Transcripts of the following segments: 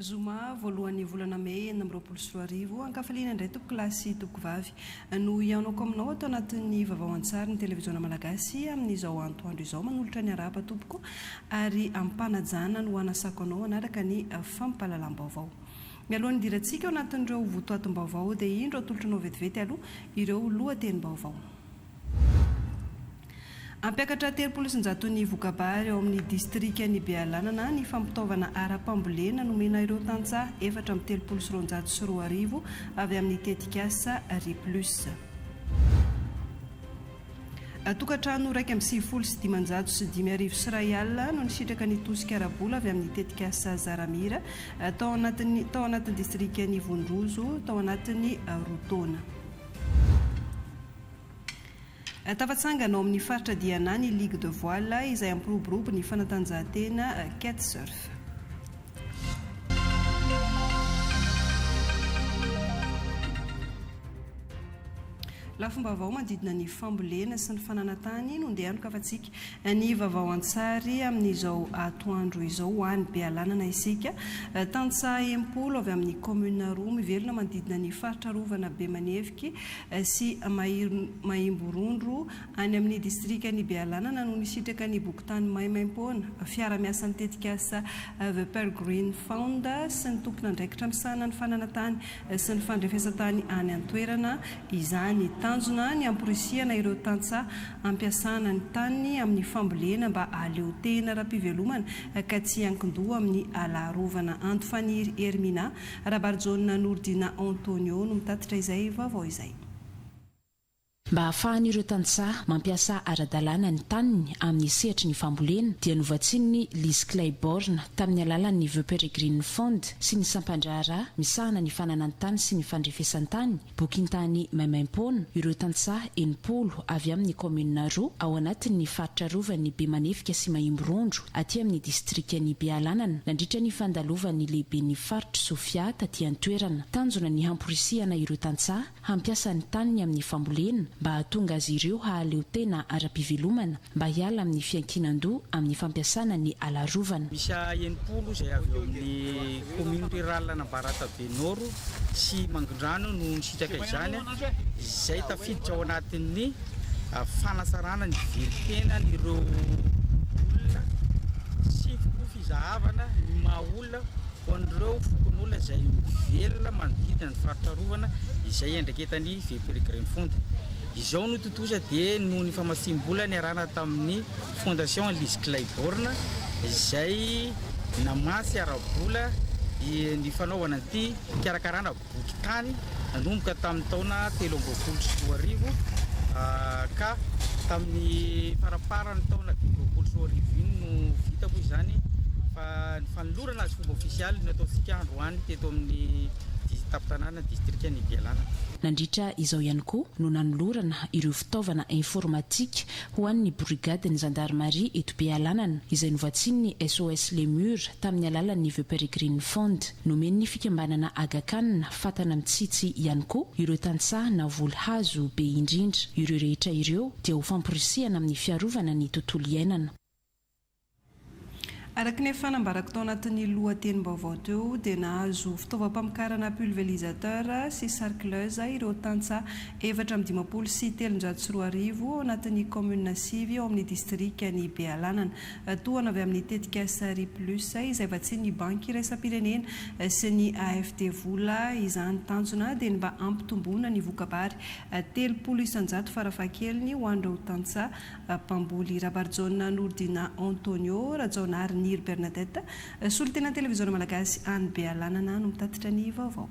Zoma voalohany volana May 2024 ankafaliana indray toko lasy toko vavy no ianako aminao atao anatin'ny vaovao an-tsary ny televiziona malagasy amin'izao antoandro izao manolotra ny araba tompoko ary ampanajana no anasako anao anaraka ny fampahalalam-baovao. Mialohan'ny dirantsika ao anatin'ireo votoatim-baovao dia indro atolotranao vetivety aloha ireo lohatenim-baovao. Ampiakatra 300 ny vokabary ao amin'ny distrikany Bealanana ny fampitaovana ara-pambolena nomena ireo tantsaha 432 avy amin'ny tetikasa Riplus. Tokantrano 1,750 no nisitraka ny tosika arabola avy amin'ny tetikasa Zaramira tao anatin'ny distrikany Vondrozo tao anatin'ny Rotona. Tafatsangana ao amin'ny faritra Diana ny Ligue de Voile izay ampiroborobo ny fanatanjahantena kitesurf. Lafim-baovao manodidina ny fambolena sy ny fananantany no ndeha anokafantsika ny vaovao an-tsary amin'izao atoandro izao ho an'ny Bealanana isika tantsaha 10 avy amin'ny commune roa mivelona manodidina ny faritra rovana Bemanevika sy Maimborondro any amin'ny distrikany Bealanana no nisitraka ny bokotany Maimaimpoana fiara-miasa ny tetikasa The Pearl Green Fund sy ny tompona andraikitra misana ny fananantany sy ny fandrefesantany any an-toerana izany tanjona ny amporisihana ireo tantsaha ampiasana ny tany amin'ny fambolena mba aleotena ra-pivelomana ka tsy ankindoha amin'ny alarovana Antofaniry Hermina Rabarjona Nordina Antonio no mitatitra izay vaovao izay. Mba ahafahan'ireo tantsaha mampiasa ara-dalàna ny taniny amin'ny sehatry ny fambolena dia novatsiny Lise Clayborn tamin'ny alalan'ny The Peregrine Fund sy ny sampandrara misahana ny fananany tany sy ny fandrefesan-tany bokintany Maimaimpoana ireo tantsaha 10 avy amin'ny commune roa ao anatin'ny faritra rovan'ny Bemanevika sy Maimborondro aty amin'ny distrikany Bealanana nandritra ny fandalovan'ny lehiben'ny faritra Sofia taty an-toerana tanjona ny hamporisihana ireo tantsaha hampiasa ny taniny amin'ny fambolena mba hahatonga azy ireo hahaleo tena ara-pivelomana mba hiala amin'ny fiankinan-doha amin'ny fampiasana ny alarovana. Misy 10 izay avy eo amin'ny commune rurale Barata Benoro sy Mangondrano no nisitraka izany izay tafiditra ao anatin'ny fanasarana ny veritena ireo olona sy fizahavana ny maha-olona ho an'ireo fokon'olona izay mivelona manodidina ny faritra rovana izay andraiketany The Peregrine Fund. Izao no totosa dia noho ny famasim-bola niarahana tamin'ny fondation Lise Clayborn izay namasy ara-bola ny fanaovana an'ity karakarana boky tany nanomboka tamin'ny taona 2024 ka tamin'ny faraparany taona 2024 iny no vita koa izany fa ny fanolorana azy fomba ofisialy no ataontsika androany teto amin'ny tapitanana distrikany Bealanana. Nandritra izao ihany koa no nanolorana ireo fitaovana informatika ho an'ny brigade ny gendarmerie eto Bealanana izay novatsiny SOS Lemur tamin'ny alalan'ny The Peregrine Fund nomen'ny fikambanana Agakanina fatana mitsitsy ihany koa ireo tantsaha na voly hazo be indrindra ireo rehetra ireo dia ho famporisihana amin'ny fiarovana ny tontolo iainana. Araka ny fanambarako tao anatin'ny lohatenim-baovao teo dia nahazo fitaovam-pamokarana pulvérisateur sy sarcleuse ireo tantsaha 430 ao anatin'ny commune sivy ao amin'ny distrikany Bealanana tohana avy amin'ny tetikasa Riplus izay vatsian'ny banky iraisam-pirenena sy ny AFD vola izany tanjona dia mba ampitomboana ny vokabary 300 farafahakeliny ho an'ireo tantsaha mpamboly Rabarjona Nordina Antonio Rajaonary Nir Bernadette solitena televiziona malagasy any Bealanana no mitatitra ny vaovao.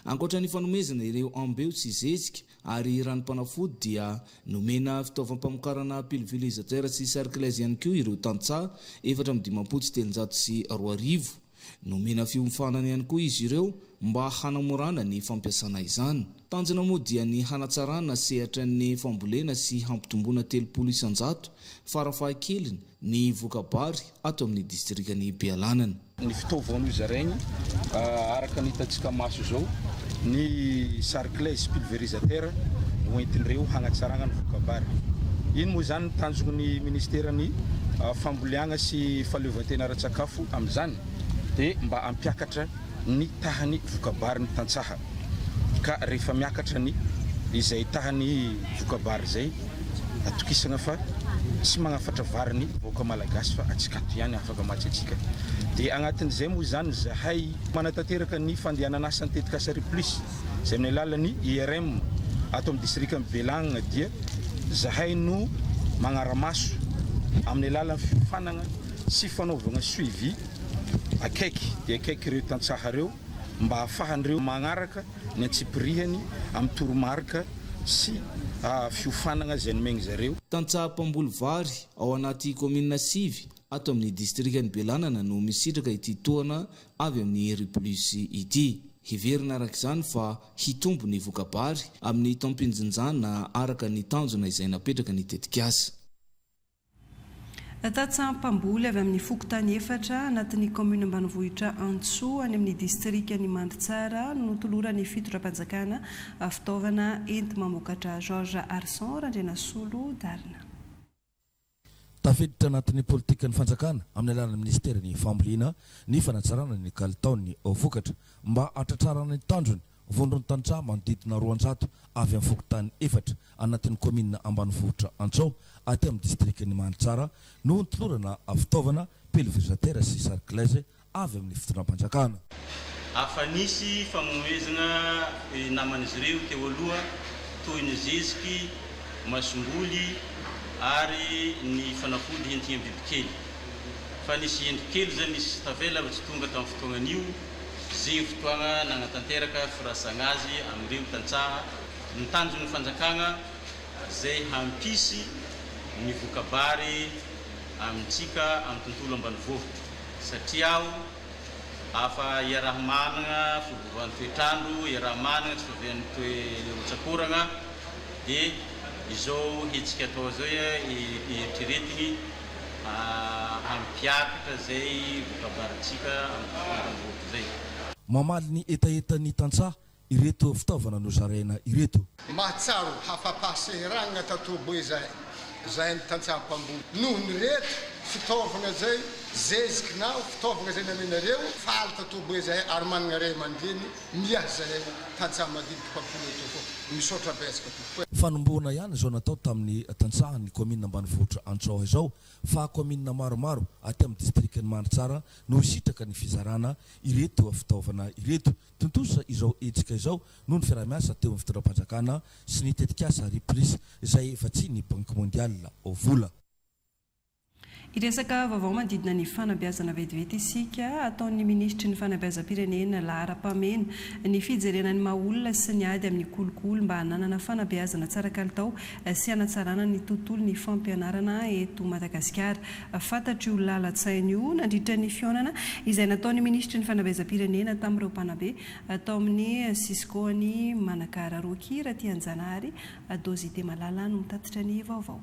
Ankoatra ny fanomezana ireo ambeo tsy zezika ary ranom-panafody dia nomena fitaovam-pamokarana pulvérisateur sy sarcleuse ihany koa ireo tantsaha 432 nomena fiofanana ihany koa izy ireo mba hanamorana ny fampiasana izany. Tanjona moa dia ny hanatsarana sehatra ny fambolena sy hampitomboana 300 farafahakeliny ny vokabary ato amin'ny distrikany Bealanana. Ny fitaovana izaregny araka ny hitantsika maso izao ny sarcleuse pulvérisateur hoentin'ireo hanatsarana ny vokabary. Iny moa zany tanjon'ny ministerany fambolena sy fahaleovantena ara-tsakafo amin'izany dia mba ampiakatra ny tahany vokabary ny tantsaha ka rehefa miakatra ny izay tahany vokabary zay atokisana fa tsy magnafatra vary ny vahoaka malagasy fa atsikato ihany afaka matsy atsika dia agnatin'izay moa zany zahay manatanteraka ny fandehanana asa nitetika Sary Plus izay amin'ny alalan'ny IRM ato amin'ny distrika Belanina dia zahay no magnaramaso amin'ny alalan'ny fifanana sy fanaovana suivi akaiky dia akaiky ireo tantsaha reo mba ahafahan'ireo magnaraka ny antsipirihany amin'ny toromarika sy fiofanana izay nomegny zareo. Tantsaha mpamboly vary ao anaty komina Sivy ato amin'ny distrikany Belanana no misitraka ity toana avy amin'ny Sary Plus ity. Hiverina araka izany fa hitombo ny vokabary amin'ny tampinjinjana araka ny tanjona izay napetraka ny tetikasa. Tantsaha mpamboly avy amin'ny Fokotany efatra anatin'ny commune ambanivohitra Antsoa any amin'ny distrikany Mandritsara no tolorany fitondram-panjakana fitaovana enti-mamokatra Georges Arson Randrenasolo Darina. Tafiditra anatin'ny politika ny fanjakana amin'ny alalan'ny ministerany fambolena ny fanatsarana ny kalitaony vokatra mba hatratrarana ny tanjony vondrony tantsaha manodidina 200 avy amin'ny Fokotany efatra anatin'ny komina ambanivohitra Antsoa aty amin'ny distrikany Mandritsara no nitolorana fitaovana pulvérisatera sy sarclage avy amin'ny fitondram-panjakana. Afa nisy famonoezana naman'izy ireo teo aloha toy ny zeziky, masomboly ary ny fanafody hentigna bibikely. Fa nisy endrikely zany nisy tavela tsy tonga tamin'ny fotoagnan'io zay fotoagna nagnatanteraka firasagna azy amin'ireo tantsaha ny tanjon'ny fanjakana zay hampisy ny vokabary amintsika amin'ny tontolo ambanivohitra satria afa iaraha manana fivovan'ny toetrandro, iaraha manana tsy fivian'ny toe-tsakorana dia izao hetsika atao zao eritreretigny hampiakatra zay vokabaritsika amin'ny tontolo ambanivohitra zay. Mamaly ny etaetan'ny tantsaha ireto fitaovana no zaraina ireto. Mahatsaro hafapahaserana tatobo izay ny tantsaha mpamboly noho ny reto fitaovana zay zezikinao fitaovana zay namenareo faly tatobo izay ary manana ray aman-dreny miasa zay tantsaha madiniky mpamboly eto misaotra betsaka tokoa. Fanomboana ihany izao natao tamin'ny tantsahan'ny komina ambanivohitra Antsoa izao fa komina maromaro aty amin'ny distrikany Mandritsara no sitraka ny fizarana ireto fitaovana ireto tontosa izao etsika izao no ny fiaramiasa teo amin'ny fitondram-panjakana sy ny tetikasa Sary Plus izay efa tsy ny Banque Mondiale vola. Iresaka vaovao manodidina ny fanabeazana vetivety isika ataon'ny ministry ny fanabeazam-pirenena Lahara-Pamena ny fijerenany maha-olona sy ny ady amin'ny kolokolo mba hananana fanabeazana tsara kalitao sy hanatsarana ny tontolo ny fampianarana eto Madagasikara. Fantatry io lalan-tsaina io nandritra ny fionana izay nataon'ny ministry ny fanabeazam-pirenena tamin'ireo mpanabe atao amin'ny siskoany Manakara Roky raha Tianjanahary Dozite Malala no mitatitra ny vaovao.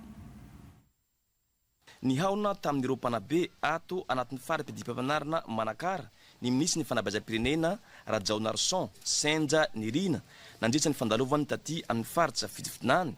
Ny haona tamin'ireo mpanabe ato anatin'ny fara-pidim-pampianarana Manakara ny ministry ny fanabeazam-pirenena Rajao Narson Senja Nirina nandritra ny fandalovany taty amin'ny faritra fitifitinany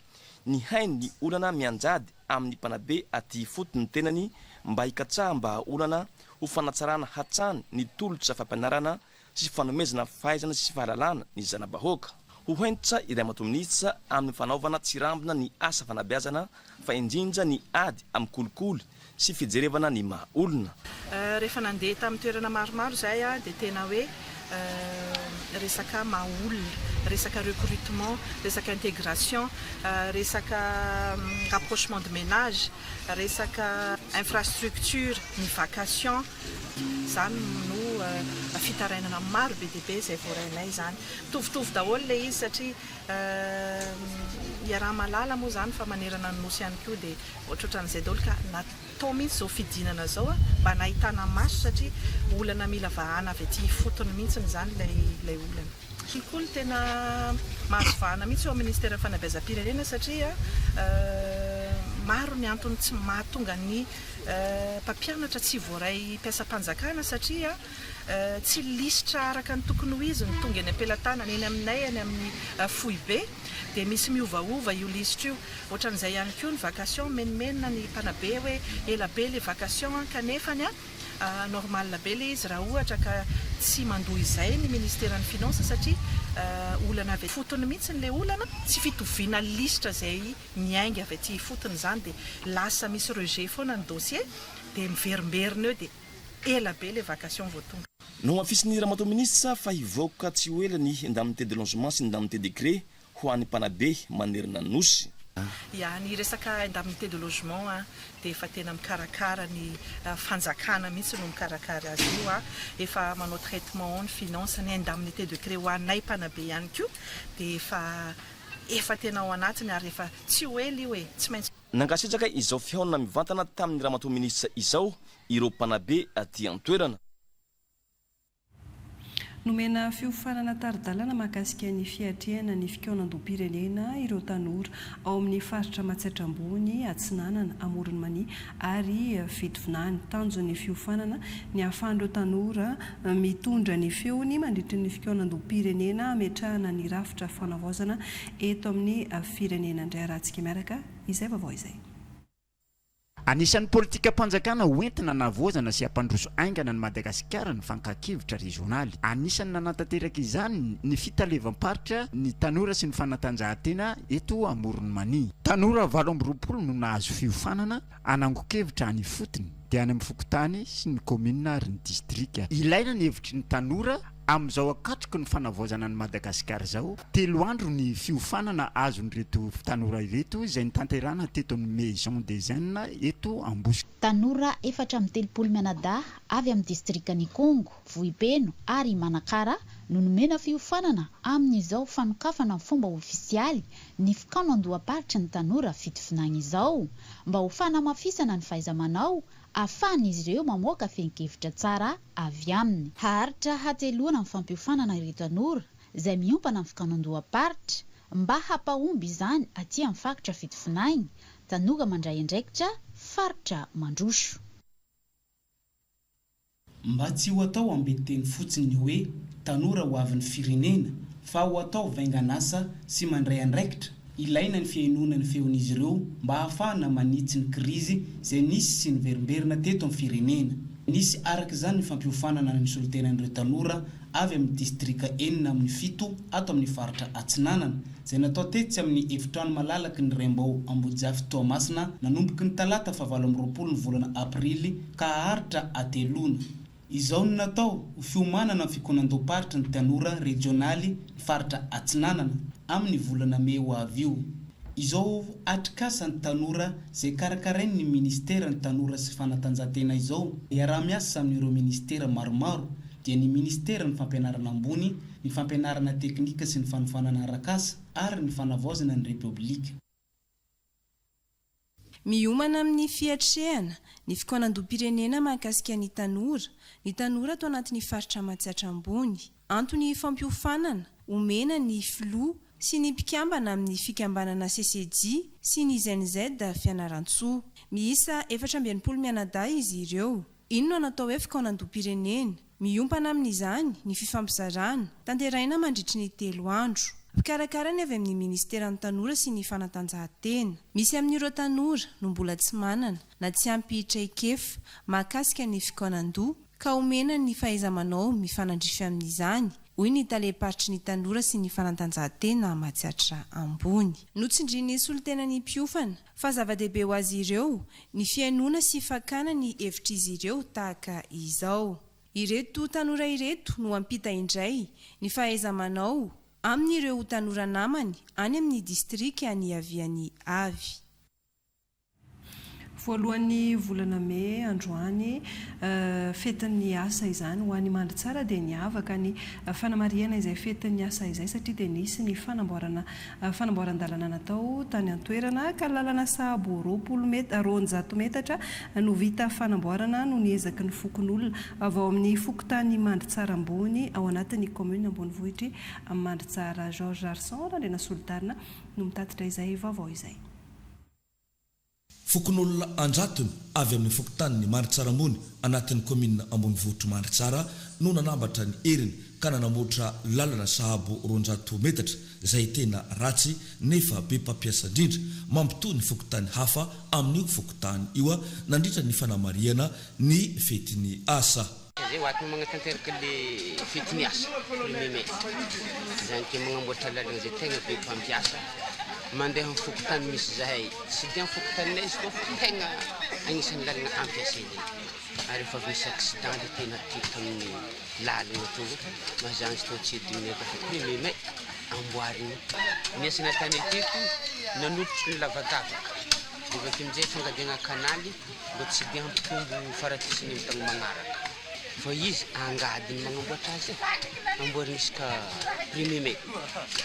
ny hainy ny olana mianjady amin'ny mpanabe aty fotony tenany mba hikatsaha mba olana ho fanatsarana hatsany ny tolotra fampianarana sy fanomezana fahaizana sy fahalalana ny zanabahoaka. Ho hoentsa iray mato-minitra amin'ny fanaovana tsirambina ny asa fanabeazana fa indrindra ny ady amin'ny kolokolo sy fijerevana ny maha-olona. Rehefa nandeha tamin'ny toerana maromaro zay dia tena hoe resaka maha-olona, resaka recrutement, resaka intégration, resaka rapprochement de ménage, resaka infrastructure, ny vacation zany no fitarainana maro be dia be izay voarainay zany. Mitovitovy daholo ilay izy satria iaraha malala moa zany fa manerana ny nosy ihany koa dia ohatrohatran'izay daholo ka natao mihitsy izao fidinana zao mba nahitana maso satria olana mila vahana avy aty fotony mihitsy zany ilay olana. Kolokolo tena mahazo vahana mihitsy eo amin'ny ministère fanabeazam-pirenena satria maro ny antony tsy mahatonga ny mpampianatra tsy voaray mpiasam-panjakana satria tsy lisitra araka ny tokony ho izy ny tonga eny am-pelatana eny aminay any amin'ny fohy be dia misy miovaova io lisitra io. Ohatran'izay ihany koa ny vacation menimenina ny mpanabe hoe ela be ilay vacation kanefany normal be le izy raha ohatra ka tsy mandoa izay ny ministèren'ny finance satria olana avy fotony mihitsy le olana tsy fitoviana listra zay miainga avy aty fotony zany dia lasa misy rejet foana ny dossier dia miverimberina eo dia ela be le vacation voatonga. No afisy ny Ramatoa Ministra fa hivoaka tsy ho ela ny indemnité de logement sy indemnité décret ho an'ny mpanabe manerina nosy. Ya ny resaka indemnité de logement dia efa tena mikarakara ny fanjakana mihitsy no mikarakara azy io efa manao traitement ny finance ny indemnité de décret ho anay mpanabe ihany koa dia efa tena ao anatiny ary efa tsy ho ela io tsy maintsy Nankasitraka izao fihaonana mivantana tamin'ny Ramatoa Ministra izao ireo mpanabe aty an-toerana. Nomena fiofanana taridalana mahakasika ny fiatrehana ny fikaonan-doha-pirenena ireo tanora ao amin'ny faritra Matsatra Ambony, Atsinanana, Amoron'Mania ary Fitovinany. Tanjon'ny fiofanana ny ahafahan'ireo tanora mitondra ny feony mandritra ny fikaonan-doha-pirenena ametrahana ny rafitra fanavaozana eto amin'ny firenena. Indray rahantsika miaraka izay vaovao izay. Anisan'ny politika mpanjakana hoentina navoazana sy hampandroso aingana ny Madagasikara ny fankakivitra regionaly. Anisan'ny nanantanteraka izany ny fitalevam-paritra ny tanora sy ny fanatanjahantena eto Amoron'Mania. Tanora 20 no nahazo fiofanana anangokevitra any fotony dia any amin'ny fokotany sy ny commune ary ny distrika. Ilaina ny hevitry ny tanora amin'izao akatroko ny fanavaozana ny Madagasikara zao. 3 andro ny fiofanana azon'ireto tanora ireto izay nitanterana teto amin'ny Maison des Jeunes eto Ambositra. Tanora 430 mianadahy avy amin'ny distrikany Kongo, Vohipeno ary Manakara no nomena fiofanana amin'izao fanokafana amin'ny fomba ofisialy ny fikaonan-doha-paritra ny tanora Fitovinany izao mba ho fanamafisana ny fahaiza-manao ahafahan'izy ireo mamoaka fenkevitra tsara avy aminy. Haharitra hateloana amin'ny fampiofanana ireo tanora izay miompana amin'ny fikaonan-doha-paritra mba hampahomby izany aty amin'ny faritra Fitovinany. Tanora mandray andraikitra faritra Mandroso. Mba tsy ho atao ambetiteny fotsiny hoe tanora ho avin'ny firenena fa ho atao vainganasa sy mandray andraikitra. Ilaina ny fiainonany feon'izy ireo mba ahafahana manitsy ny krizy izay nisy sy niverimberina teto amin'ny firenena. Nisy araka izany ny fampiofanana ny solotenan'ireo tanora avy amin'ny distrika 47 ato amin'ny faritra Atsinanana izay natao tetsy amin'ny efitrano malalaky ny Rembao Ambojafy Toamasina nanomboky ny talata fa 20 ny volana Aprily ka haharitra ateloana. Izao no natao ho fiomanana ny fikaonan-doha-paritra ny tanora regionaly ny faritra Atsinanana amin'ny volana May ho avy io. Izao atrikasan'ny tanora izay karakarainy ny ministera ny tanora sy fanatanjahantena izao iara-miasa amin'ireo ministera maromaro dia ny ministera ny fampianarana ambony, ny fampianarana teknika sy ny fanofanana arakasa ary ny fanavaozana ny repoblika. Miomana amin'ny fiatrehana ny fikaonan-doha-pirenena mahakasika ny tanora atao anatin'ny faritra Matsatra Ambony. Antony fampiofanana omena ny filoha sy ny mpikambana amin'ny fikambanana CCJ sy ny ZNZ fianaran-tsoa. Miisa 420 mianadahy izy ireo. Ino no natao hoe fikaonan-doha-pirenena? Miompana amin'izany ny fifampizarana tanteraina mandritry ny 3 andro. Mpikarakara ny avy amin'ny ministeran'ny tanora sy ny fanatanjahantena. Misy amin'ireo tanora no mbola tsy manana na tsy ampy traikefa mahakasika ny fikaonan-doha ka omena ny fahaiza-manao mifanandrify amin'izany. Hoy ny taleparitry ny tanora sy ny fanatanjahantena Matsatra Ambony. Notsindrin'ny solotenany mpiofana fa zava-dehibe ho azy ireo ny fiainona sy fakana ny hevitr'izy ireo tahaka izao. Ireto tanora ireto no ampita indray ny fahaiza-manao amin'ireo tanora namany any amin'ny distrika any aviany avy. Voalohan'ny volana May androany fetin'ny asa izany ho an'ny mandry tsara dia niavaka ny fanamariana izay fetin'ny asa izay satria dia nisy ny fanamboaran-dalana natao tany an-toerana ka lalana sahabo 200 metatra no vita fanamboarana no niezaky ny fokon'olona avy ao amin'ny fokotany mandry tsara ambony ao anatin'ny commune Ambonivohitry amin'ny mandry tsara Georges Arson randrena solidarina no mitatitra izay vaovao izay. fokon'olona anjatony avy amin'ny fokontanyny Manitsarambony anatin'ny komina Ambonivohitra Manitsara no nanambatra ny eriny ka nanamboatra lalana sahabo 200 metatra izay tena ratsy nefa be mpampiasa indrindra mampitohy ny fokontany hafa amin'io fokontany io nandritra ny fanamariana ny fetiny asa. Zay hoaty magnatanteraka le fetiny asa premier mai zany ke magnamboatra lalana zay tegna be mpampiasa mandeha amin'ny fokotany misy zahay tsy dia amin'ny fokotanynay izy koa tegna agnisan'ny lalana ampiasaina ary efa misy accident le tena tito amin'ny lalana to mazany sy tao tsy edinay fa premier mai amboariny niasana tany teto nanototry ny lavadavaka dia avy amin'izay fangadiagna kanaly mba tsy dia hampitombo faratisiny amin'ny tagny magnaraka fa izy angadiny magnamboatra azy amboariny isaka premier mai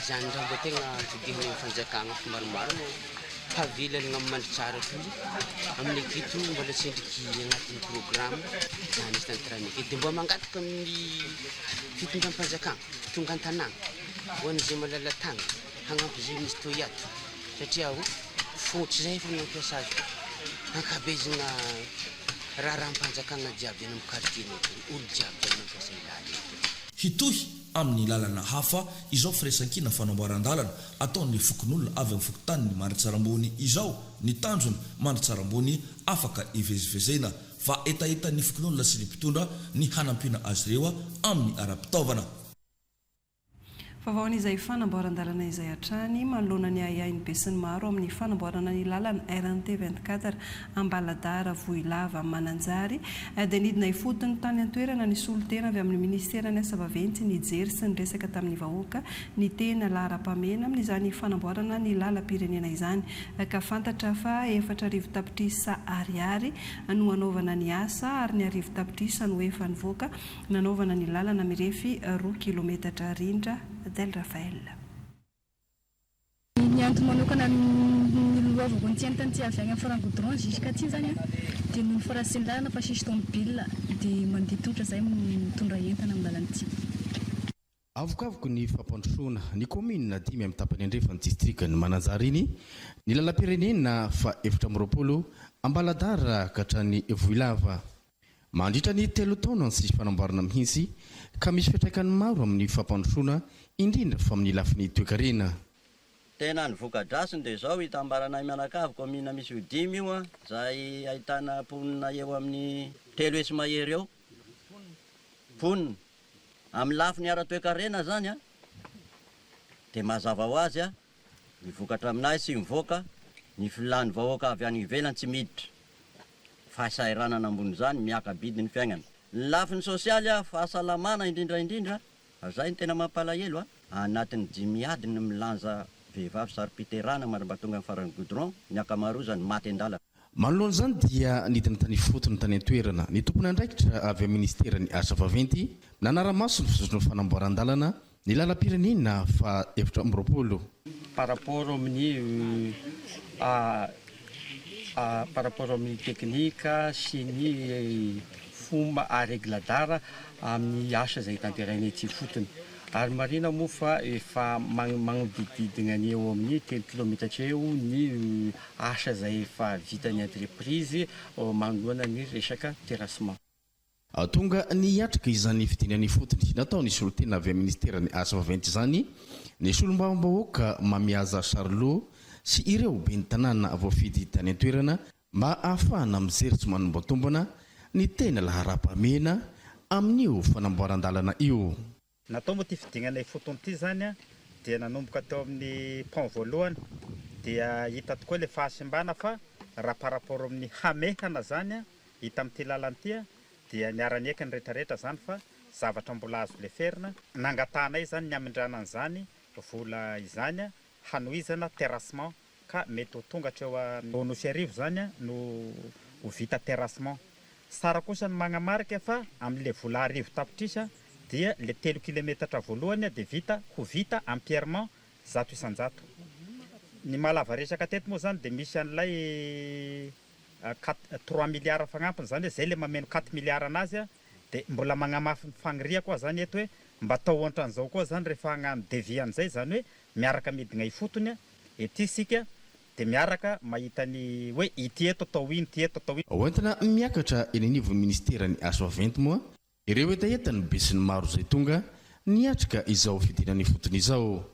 zany ndra mba tegna fidihana amin'ny fanjakagna fa maromaro pavily alina amin'ny mandritsara toy amin'ny ekito mbola tsendriky agnatin'ny programme zany izy tantraniky dia mba mangataka amin'ny fitondram-panjakagna tonga an-tanàna ho an'izay malalatagna hagnampy zay misy to iato satria fotsy zay efa mampiasa azy ankabezana raharam-panjakagna jiaby any amin'ny quartier olo jiaby any mampiasa ilala hitohy amin'ny lalana hafa izao firaisan-kina fanamboaran-dalana ataon'ny fokon'olona avy amin'ny fokontanyny Manitsarambony izao ny tanjony Manitsarambony afaka ivezivezena fa etaetan'ny fokon'olona sy ny mpitondra ny hanampiana azy ireo amin'ny ara-pitaovana. Favaon'izay fanamboaran-dalana izay hatrany manoloana ny ahiahiny be sy ny maro amin'ny fanamboarana ny lalana RNT 24 Ambaladara Voilava Mananjary dia nidina ifotony tany an-toerana ny solotena avy amin'ny ministera ny asa vaventy ny jery sy ny resaka tamin'ny vahoaka ny tena lahara-pamena amin'izany fanamboarana ny lalam-pirenena izany ka fantatra fa 4,000 tapitrisa ariary no anaovana ny asa ary ny 1,000 tapitrisa no efa nivoaka nanaovana ny lalana mirefy 2 kilometatra rindra Del Rafael. Ny antony manokana nilovako ny tiantany ty avy agny amin'ny farangodron jusqu'à ty zany dia noho ny farasiny lalana fa sisy tomobile dia mandeha tongotra zay mitondra entana amin'ny lalana ty. Avokavoko ny fampandrosoana ny commune 5 amin'ny tapany andrefany district ny Mananjary iny ny lalam-pirenena fa 420 Ambaladara katrany Voilava mandritra ny 3 taona ny sisy fanamboarana mihitsy ka misy fiatraikany maro amin'ny fampandrosoana indrindra fa amin'ny lafiny toekarena. Tena nivoka-drasiny dia izao hitambaranay mianakavy commune misy 5 io zay ahitana ponina eo amin'ny 3 hesy mahery eo ponina amin'ny lafiny ara-toekarena zany dia mazava ho azy nivokatra aminay sy mivoaka ny filany vahoaka avy any ivelany tsy miditra fahasahiranana ambony zany miaka-bidiny ny fiainana. Ny lafiny sosialy fahasalamana indrindra zay ny tena mampalahelo anatin'ny 5 adiny milanja vehivavy sary-piterana mba tonga amin'ny farany goudron ny akamarozany maty an-dalana. Manoloana zany dia nidina tany fotony tany an-toerana ny tompony andraikitra avy amin'ny ministera ny asa vaventy nanara-maso ny fizotry ny fanamboaran-dalana ny lalam-pirenena fa 420 par rapport amin'ny par rapport amin'ny teknika sy ny fomba arégladara amin'ny asa zay tanterainay ty fotony ary marina moa fa efa magnodididina ny eo amin'ny 3 kilometatra eo ny asa zay efa vitany entreprise manoloana ny resaka terrassement. Tonga ny atrika izany fidinany fotony nataony solotena avy amin'ny ministera ny asa vaventy zany ny solombavam-bahoaka Mamiaza Charlot sy ireo ben'ny tanàna voafidy tany an-toerana mba ahafahana mijery tsy manombotombona ny tena lahara-pamena amin'io fanamboaran-dalana io. Natao moa ty fidinganay fotony ty zany dia nanomboka teo amin'ny pont voalohany dia hita tokoa le fahasimbana fa raha par rapport amin'ny hamehana zany hita amin'ity lalana ty dia niarany eky ny rehetrarehetra zany fa zavatra mbola azo le ferina nangatanay zany ny amindrana an'izany vola izany hanoizana terrassement ka mety ho tonga hatreo anosy arivo zany no ho vita terrassement. Sara kosa ny magnamarika fa amin'le vola 1,000 tapitrisa dia le 3 kilometatra voalohany dia vita ho vita empierrement 100%. Ny malava resaka teto moa zany dia misy an'ilay 3 milliards fagnampiny zany zay le mameno 4 milliards anazy dia mbola magnamafy fagniria koa zany eto hoe mba tao ohatran'izao koa zany rehefa hagnano devis an'izay zany hoe miaraka midina ifotony ety sika dia miaraka mahita ny hoe ity eto atao iny ty eto atao iny hoentina miakatra eny anivon'ny ministera ny aso aventy moa ireo etaetany besin'ny maro izay tonga niatrika izao fidinany fotony izao.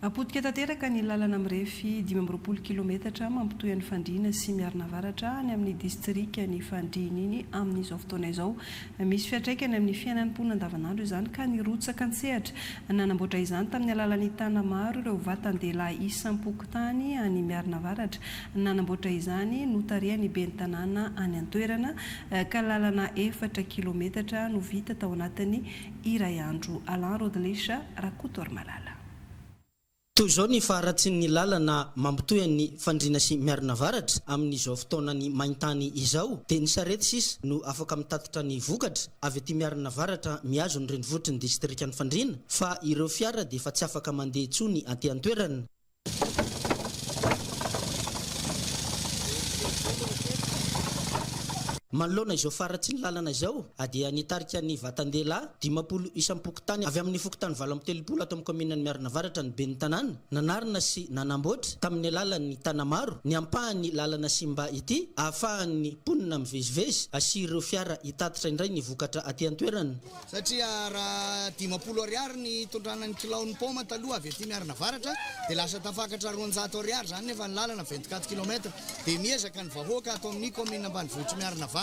Apotika tanteraka ny lalana mirefy 520 kilometatra mampitoy ny Fandriana sy Miarina Avaratra ny amin'ny distrika ny Fandriana iny amin'izao fotoana izao. Misy fiantraikany amin'ny fiainan'ny mponina andavanandro izany ka nirotsaka an-tsehatra. Nanamboatra izany tamin'ny alalan'ny tanamaro ireo vatan-dehilahy isam-pokotany any Miarina Avaratra. Nanamboatra izany notarihany ben'ny tanàna any an-toerana ka lalana 4 kilometatra no vita tao anatin'ny iray andro. Alain Rodelesha, Rakoto Malala. Toy izao ny faharatsin'ny lalana mampitoy ny Fandriana sy Miarina Avaratra amin'izao fotoanany maintany izao dia ny sarety sisa no afaka mitatitra ny vokatra avy aty Miarina Avaratra mihazo ny renivohitr'ny distrika ny Fandriana fa ireo fiara dia efa tsy afaka mandeha intsony aty an-toerana. Manoloana izao faratsy ny lalana izao dia nitarika ny vatan-dehilahy 50 isam-pokotany avy amin'ny fokotany 7 ato amin'ny kominan'ny Miarina Avaratra ny ben'ny tanàna nanarina sy nanamboatra tamin'ny alalan'ny tanamaro ny ampahany lalana simba ity ahafahan'ny mponina mivezivezy sy ireo fiara hitatitra indray ny vokatra aty an-toerana. Satria raha 50 ariary ny tondranany kilaon'ny poma taloha avy aty Miarina Avaratra dia lasa tafakatra 200 ariary zany nefa ny lalana 24 km dia miezaka ny vahoaka ato amin'ny komina ambanivohitra Miarina Avaratra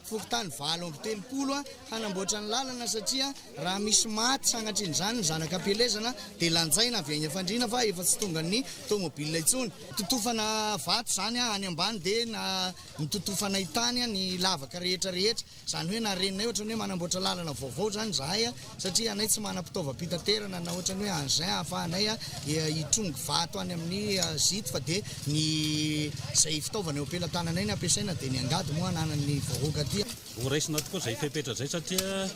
fokotany 7 hanamboatra ny lalana satria raha misy maty sanatrin' izany ny zanaka pelezana dia lanjaina avy any Fandriana fa efa tsy tonga ny tomobile intsony. Totofana vato zany any ambany dia na mitotofana itany ny lavaka rehetra zany hoe na renina ohatra hoe manamboatra lalana vaovao zany zahay satria anay tsy manam-pitaova-pitaterana na ohatra hoe an'izay ahafahanay hitrongy vato any amin'ny zito fa dia ny zay fitaovana eo ampelantananay ny ampiasaina dia ny angady moa ananany vahoaka aty. Horaisina tokoa zay fepetra zay satria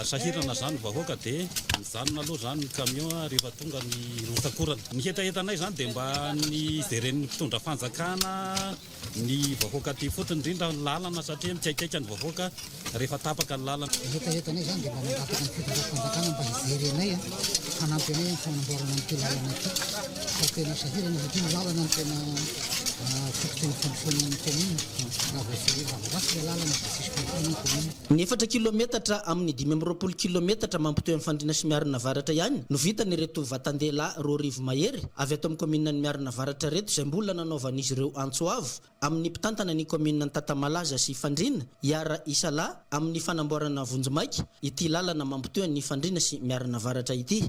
sahirana zany vahoaka dia mijanona aloha zany ny camion rehefa tonga ny rotakorana. Ny hetahetanay zany dia mba ny zeren'ny mpitondra fanjakana ny vahoaka aty fotony indrindra ny lalana satria mikaikaika ny vahoaka rehefa tapaka ny lalana. Hetahetanay zany dia mba mangataka ny mpitondra fanjakana mba hizerenay hanampy anay amin'ny fanamboarana an'ity lalana ity fa tena sahirana satria ny lalana ny tena fototeny fampifonan'ny komina na voasy le lalana dia sisy fampifonan'ny komina. Ny 4 kilometatra amin'ny 520 kilometatra mampitoy ny Fandriana sy Miarina Avaratra ihany no vita ny reto vatan-dehilahy 2 mahery avy ato amin'ny kominan'ny Miarina Avaratra reto izay mbola nanaovan'izy ireo antsoavo amin'ny mpitantana ny kominan'ny Tatamalaza sy Fandriana Iara Isalahy amin'ny fanamboarana vonjomaika ity lalana mampitoy ny Fandriana sy Miarina Avaratra ity.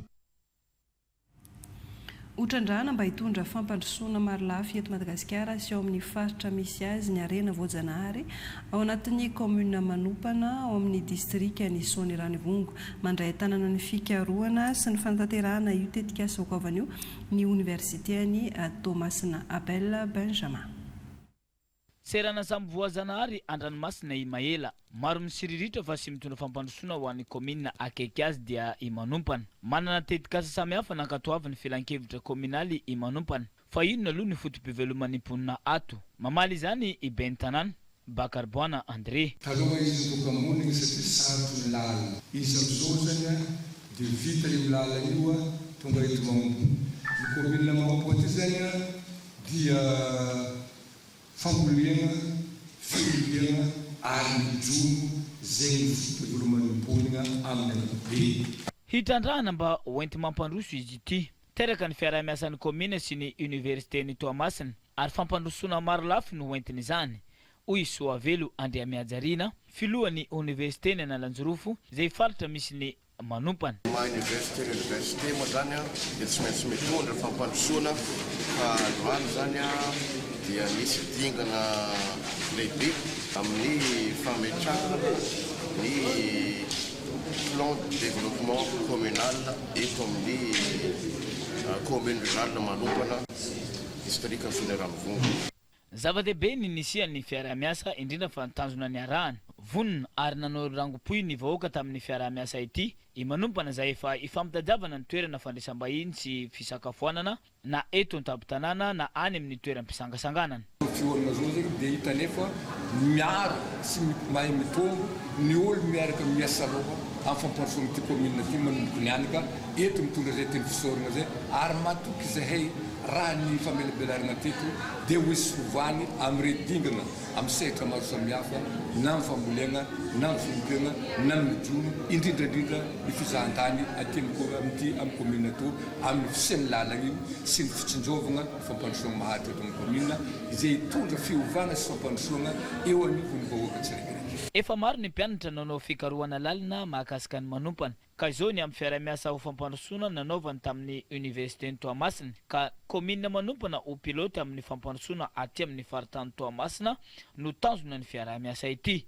Otrandrana mba hitondra fampandrosoana maro lafy eto Madagasikara sy ao amin'ny faritra misy azy ny Arena Voajanahary ao anatin'ny komuna manopana ao amin'ny distrika ny Soanieranivongo mandray tanana ny fikarohana sy ny fanatanterahana io tetika sokaovana io ny universitény Thomasina Abel Benjamin. Serana samby Voajanahary Andranomasina i Mahela maro misiriritra fa sy mitondra fampandrosoana ho an'ny komina akaiky azy dia i manompana. Manana tetikasa samihafa nankatoavy ny filan-kevitra kominaly i manompana fa ino aloha ny fotom-piveloman'ny mponina ato. Mamaly izany i ben'ny tanàna Bakarboana André. Taloha izy tokamony satria sarotra ny lalana. Izy amin'izao zany dia vita io lalana io tonga eto Mambo. Ny komina Mambo aty zany dia fambolena, filoliana ary mijono zay ny fiveloman'ny mponina amin'ny ankapobeny. Hitrandrahana mba hoenty mampandroso izy ity. Teraka ny fiarah-miasan'ny komina sy ny universitény Toamasina ary fampandrosoana maro lafy no hoentiny izany. Hoy Soavelo Andriamiajariana, filohan'ny universitény Analanjorofo izay faritra misy ny manompana. Université moa zany dia tsy maintsy mitondra fampandrosoana fa androany zany dia misy dingana lehibe amin'ny fametrahana ny plan de développement communal eto amin'ny commune rurale manompana district ny Soanieranivongo. Zava-dehibe ny nisian'ny fiarah-miasa indrindra fa nitanjona ny arahana vonona ary nanao rango-poy ny vahoaka tamin'ny fiarah-miasa ity i manompana izay efa ifampitadiavana ny toerana fandraisam-bahiny sy fisakafoanana na eto an-tampon-tanàna na any amin'ny toeram-pisangasanganana. Fiorina zao zegny dia hita nefa miaro sy mahay mitombo ny olo miaraka miasa aloha amin'ny fampandrosoana ity komina ity manomboka ny any ka eto mitondra zay teny fisorina zay ary matoky zahay raha ny famelabelarana teto dia hoisy fovany amin'ny redingana amin'ny sehatra maro samihafa na amin'ny fambolena na amin'ny fompiana na amin'ny jono indrindrandrindra ny fizahan-tany aty amin'ny commune ato amin'ny fisain'ny lalana io sy ny fitsinjovana fampandrosoana maharitra eto amin'ny commune izay hitondra fiovana sy fampandrosoana eo anivon'ny vahoaka tsiraikaraiky. Efa maro ny mpianatra nanao fikarohana lalina mahakasika ny manompana ka izao ny amin'ny fiara-miasa ho fampandrosoana nanaovany tamin'ny université ny Toamasina ka commune manompana ho pilote amin'ny fampandrosoana aty amin'ny faritany Toamasina no tanjona ny fiara-miasa ity.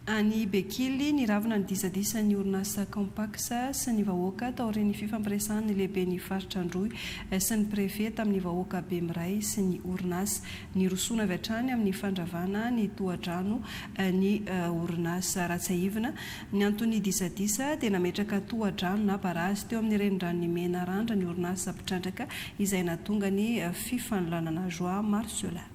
Any Bekily ny ravina ny disadisa ny orinasa Compax sy ny vahoaka taorian'ny fifampiresahana ny lehibe ny faritra Androy sy ny préfet tamin'ny vahoaka Bemiray sy ny orinasa ny rosoana avy hatrany amin'ny fandravana ny tohadrano ny orinasa Ratsaivina ny antony disadisa dia nametraka tohadrano na barazy teo amin'ny renirano ny mena randra ny orinasa Pitrandraka izay nahatonga ny fifanlanana Joa Marcela.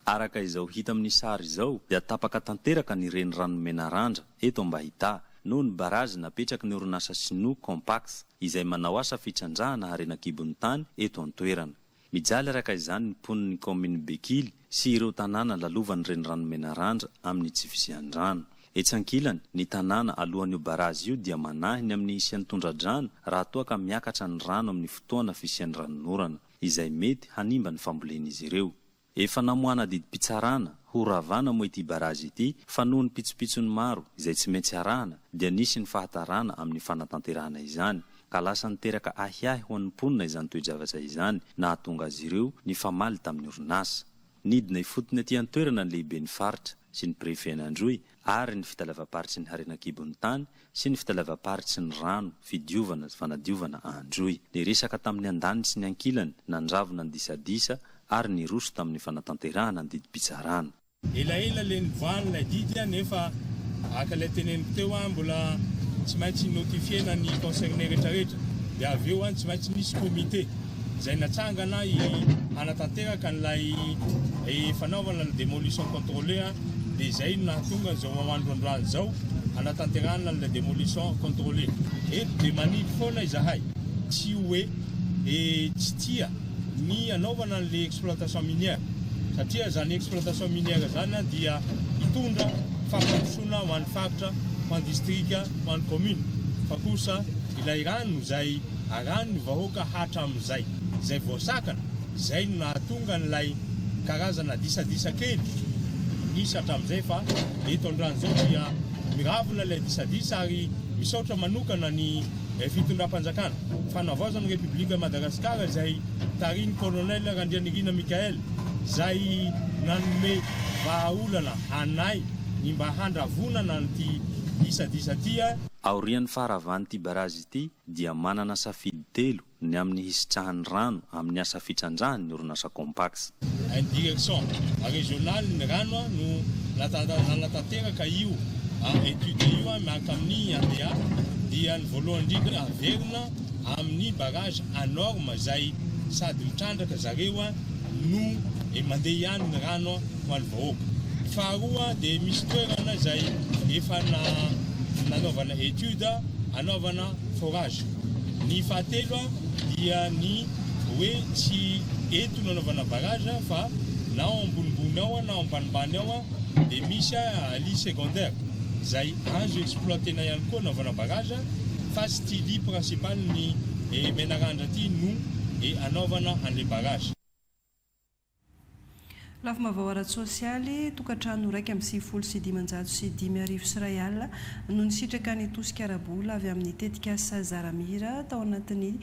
Araka izao hita amin'ny sary izao dia tapaka tanteraka ny renirano Menarandra eto Mbahita noho ny barazy napetraka ny orinasa Sinoa Compax izay manao asa fitsandrahana harenakibon'ny tany eto an-toerana. Mijaly araka izany ny mponiny commune Bekily sy ireo tanàna lalovan'ny renirano Menarandra amin'ny tsy fisian-drano. Etsy ankilany ny tanàna alohan'io barazy io dia manahiny amin'ny isian'ny tondradrano raha toa ka miakatra ny rano amin'ny fotoana fisian'ny ranonorana izay mety hanimba ny fambolen'izy ireo. Efa namoana didim-pitsarana ho ravana moa ity barazy ity fa noho ny pitsopitsony maro izay tsy maintsy arahana dia nisy ny fahatarana amin'ny fanatanterahana izany ka lasa niteraka ahiahy ho an'ny mponina izany toe-javatra izany nahatonga azy ireo ny famaly tamin'ny orinasa. Nidina ifotony aty an-toerana ny lehibe ny faritra sy ny préfet Androy ary ny fitalavam-paritsy ny harenakibon'ny tany sy ny fitalavam-paritsy ny rano fidiovana fanadiovana Androy. Ny resaka tamin'ny andaniny sy ny ankilany nandravona ny disadisa ary ny roso tamin'ny fanatanterahana ny didim-pitsarana. Elaela le nivoany ilay didy nefa aka ilay teneniko teo mbola tsy maintsy notifiena ny concerné rehetrarehetra dia avy eo tsy maintsy nisy comité izay natsangana hanatanteraka n'ilay fanaovana la démolition contrôlée dia izay nahatonga izao androandroany izao hanatanterahana la démolition contrôlée dia maniry foana izahay tsy hoe tsy tia ny anaovana le exploitation minière satria zany exploitation minière zany dia hitondra fampandrosoana ho an'ny faritra, ho an'ny distrika, ho an'ny commune fa kosa ilay rano izay arano ny vahoaka hatramin'izay izay voasakana izay no nahatonga n'ilay karazana disadisa kely nisy hatramin'izay fa eto androany zao dia miravona ilay disadisa ary misaotra manokana ny fitondram-panjakana fanavaozan'ny République Madagasikara izay tariny colonel Randrianirina Mikael izay nanome vahaolana hanay ny mba handravonana nyty disadisa ty. Aorian'ny faravan'ity barazy ity dia manana safidy telo ny amin'ny hisitrahan'ny rano amin'ny asa fitsandrahany ny orinasa Compax. Ny direction régionale ny rano no nanatanteraka io étude io miaraka amin'ny ANDA dia ny voalohany indrindra averina amin'ny barrage à norme izay sady mitrandraka zareo no mandeha ihany ny rano ho an'ny vahoaka. Faharoa dia misy toerana izay efa nanaovana étude anaovana forage. Ny fahatelo dia ny hoe tsy eto nanaovana barrage fa na ao ambonimbony ao na ao ambanimbany ao dia misy ly secondaire izay azo exploitena ihany koa nanaovana barrage fa style principal ny Menarandra ty no anaovana an'le barrage. Lafim-baovao ara-tsosialy tokantrano raika amin'ny 7,5 sy R1,00 no nisitraka ny tosika arabola avy amin'ny tetikasa Zaramira tao anatin'ny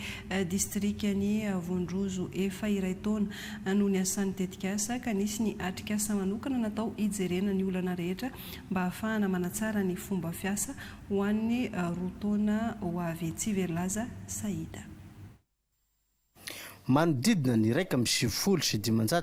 distrikany Vondrozo efa iray taona no ny asan'ny tetikasa ka nisy ny atrikasa manokana natao hijerena ny olana rehetra mba ahafahana manatsara ny fomba fiasa ho an'ny roa taona ho avy etsy Verlaza Saida. Manodidina ny raika amin'ny 7,5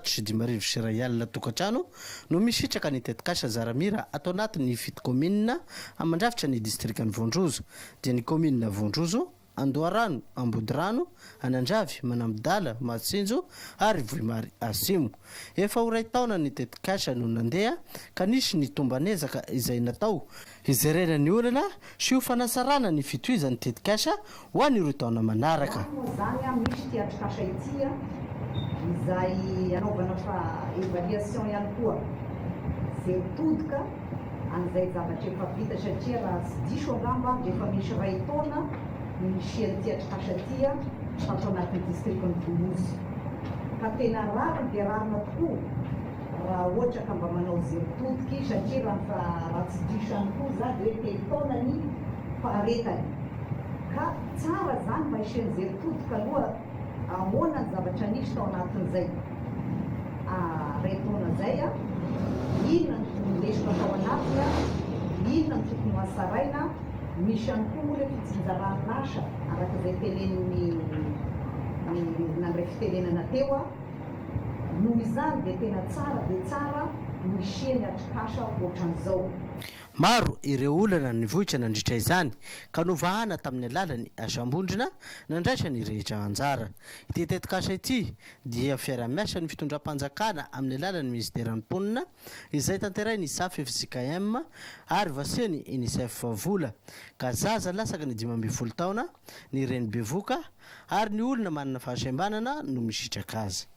sy R1,00 tokantrano no misitraka ny tetikasa Zaramira atao anatin'ny fito commune amandrafitra ny distrikany Vondrozo dia ny commune Vondrozo Andoharano, Ambodirano, Anandravy, Manambodala, Matsinjo ary Voimary Asimo. Efa ho ray taona ny tetikasa no nandeha ka nisy ny tombanezaka izay natao izerena ny olana sy ho fanasarana ny fitohizan'ny tetikasa ho an'ireo taona manaraka. Zany misy teatrikasa ity izay anaovana fa évaluation ihany koa zay todika an'izay zavatra efa vita satria raha tsy diso angamba dia efa misy ray taona ny misian'ny teatrikasa ity tato anatin'ny districtny Bolozy ka tena rariny dia rarina tokoa raha ohatra ka mba manao zay todiky satria raha tsy diso ihany koa za dia hoe telo taona ny faharetany ka tsara zany mba isian'izay todika aloha amoana ny zavatra nisy tao anatin'izay ray taona zay inona ny tokony lesona tao anatiny inona ny tokony hasaraina misy ihany koa moa le fitsinjaran'asa araka izay teleniny nandray fitenenana teo noho izany dia tena tsara dia tsara misiany atrikasa ohatran'izao. Maro ireo olana nivohitra nandritra izany ka novahana tamin'ny alalany asambondrina nandraisany rehetra anjara. Ity tetikasa ity dia fiara-miasa ny fitondram-panjakana amin'ny alalan'ny ministeran'ny mponina izay tanterainy SAF FJKM ary vaseny UNICEF vola ka zaza lasaka ny 12 taona ny reny bevoka ary ny olona manana fahasembanana no misitraka azy.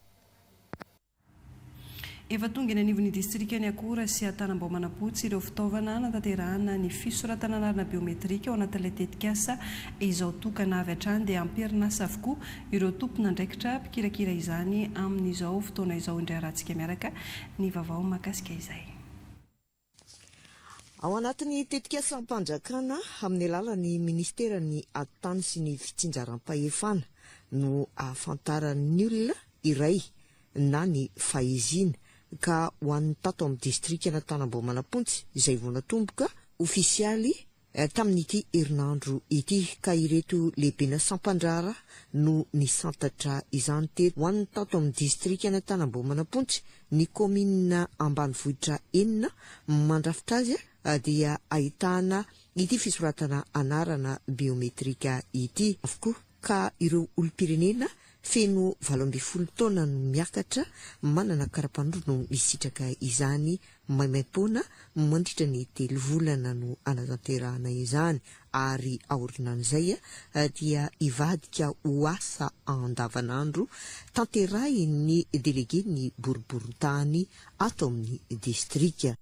Efa tonga ny anivon'ny distrika ny Akora sy Antanambao-Manapotsy ireo fitaovana natanterahana ny fisoratana anarana biometrika ao anatin'ilay tetikasa izao tokana avy hatrany dia amperinasa avokoa ireo tompona andraikitra mpikirakira izany amin'izao fotoana izao indray rahantsika miaraka ny vaovao mahakasika izay. Ao anatin'ny tetikasam-panjakana amin'ny alalan'ny ministeran'ny atany sy ny fitsinjaram-pahefana no ahafantaran'ny olona iray na ny fahizina ka ho an'ny tato amin'ny distrika Antanambao-Manapotsy izay vao natomboka ofisialy tamin'ity herinandro ity ka ireto lehibena sampandrara no nisantatra izany teto ho an'ny tato amin'ny distrika Antanambao-Manapotsy ny komina ambanivohitra enina mandrafitra azy dia ahitana ity fisoratana anarana biometrika ity avokoa ka ireo olom-pirenena feno 12 taona no miakatra manana karapanondro no misitraka izany maimaim-poana mandritra ny 3 volana no anatanterahana izany ary aorinan'izay dia ivadika ho asa andavanandro tanterahin'ny délégué ny boriboritany ato amin'ny distrika.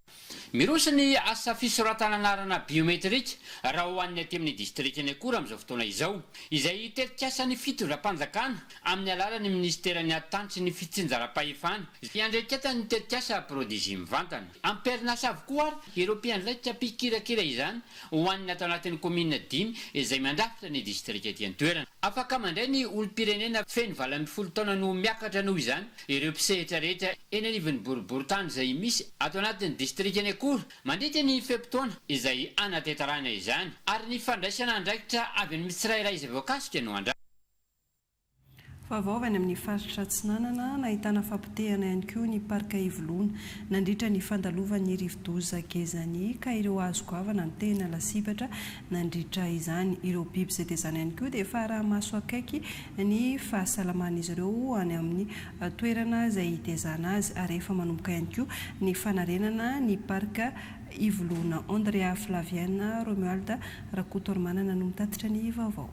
Mirosa ny asa fisoratana anarana biometrika raha ho an'ny aty amin'ny distrika ny Akora amin'izao fotoana izao izay tetikasa ny fitondram-panjakana amin'ny alalan'ny ministeran'ny atany sy ny fitsinjaram-pahefana iandraiketa ny tetikasa prodizy mivantana amperinasa avokoa ary ireo mpiandraikitra mpikirakira izany ho an'ny atao anatin'ny komina 5 izay mandrafitra ny distrika ety an-toerana afaka mandray ny olom-pirenena feno 12 taona no miakatra noho izany ireo mpisehatra rehetra eny anivon'ny boriboritany izay misy ato anatin'ny distrika ny Akora mandritra ny fepitaona izay anatetarana izany ary ny fandraisana andraikitra avy ny mitsirairay izay voakasika no andra. Vaovao any amin'ny faritra Atsinanana nahitana fampitehana ihany koa ny parka Ivoloana nandritra ny fandalovan'ny rivodoza Gezany ka ireo azo goavana ny tena lasibatra nandritra izany ireo biby izay tezana ihany koa dia efa raha maso akaiky ny fahasalaman'izy ireo any amin'ny toerana izay tezana azy ary efa manomboka ihany koa ny fanarenana ny parka Ivoloana. Andrea Flaviana Romualda Rakotormanana no mitatitra ny vaovao.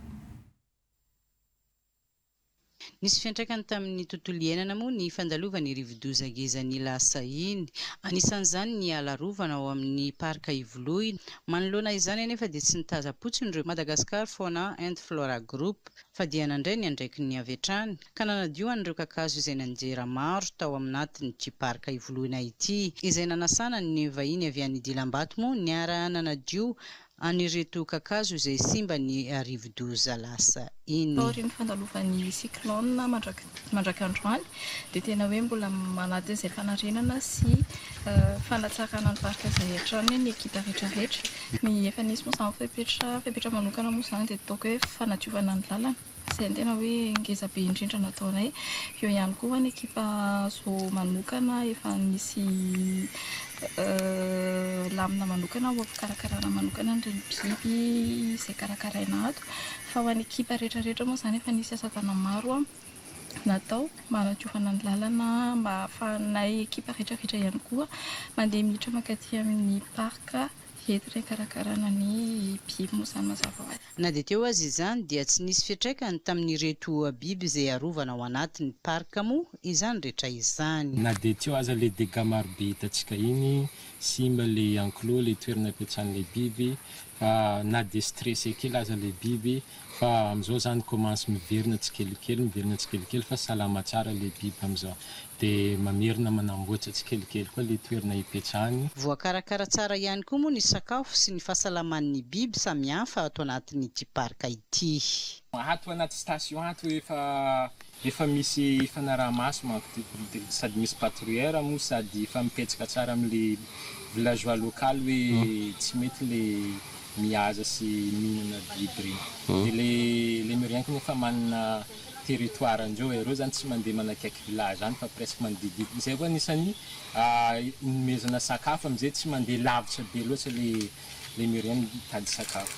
Nisy fiantraikany tamin'ny tontolo iainana moa ny fandalovan'ny rivodoza Gezany lasa iny. Anisan'izany ny alarovana ao amin'ny parka Ivoloana. Manoloana izany anefa dia tsy nitaza-potsiny ireo Madagascar Fauna and Flora Group fa dia nandray ny andraiky ny avy hatrany ka nanadio an'ireo kakazo izay nanjera maro tao amin'atin'ity parka Ivoloana ity izay nanasana ny vahiny avy any Dilambato moa ny ara nanadio anireto kakazo izay simba ny rivodoza lasa iny. Ny fandalovan'ny cyclone mandraka androany dia tena hoe mbola manaty izay fanarenana sy fanatsarana ny parka izay hatrany ny ekipa rehetrarehetra. Ny efa nisy moa izany fepetra manokana moa izany dia ataoko hoe fanadiovana ny lalana izay ny tena hoe ngeza be indrindra nataonay. Eo ihany koa ny ekipa zo manokana efa misy lamina manokana ho fikarakarana manokana nireny biby izay karakaraina ato. Fa ho an'ny ekipa rehetrarehetra moa izany efa nisy asa tana maro natao mba hanatsofana ny lalana mba ahafahanay ekipa rehetrarehetra ihany koa mandeha miditra mankaty amin'ny parka entina hikarakarana ny biby moa izany mazava ho azy. Na dia teo azy izany dia tsy nisy fiantraikany tamin'ireto biby izay arovana ao anatin'ny parka moa izany rehetra izany. Na dia teo aza le dégâts marobe hitantsika iny, simba le enclos le toerana ipetrahan'le biby, fa na dia stressé kely aza le biby, fa amin'izao zany commence miverina tsikelikely fa salama tsara le biby amin'izao. Dia mamerina manamboatra tsikelikely koa le toerana ipetrahany. Voakarakara tsara ihany koa moa ny sakafo sy ny fahasalaman'ny biby samihafa ato anatin'ity parka ity. Ato anaty station ato efa misy fanaraha-maso manko, sady misy patrouilleur moa sady efa mipetsaka tsara amin'le villageois local hoe tsy mety le mihaza sy mihinana biby reny. Dia le miriankiny efa manana territoire andreo, ireo zany tsy mandeha manakaiky village any fa presque manodididina. Izay koa anisany nomezana sakafo amin'izay tsy mandeha lavitra be loatra le miriany mitady sakafo.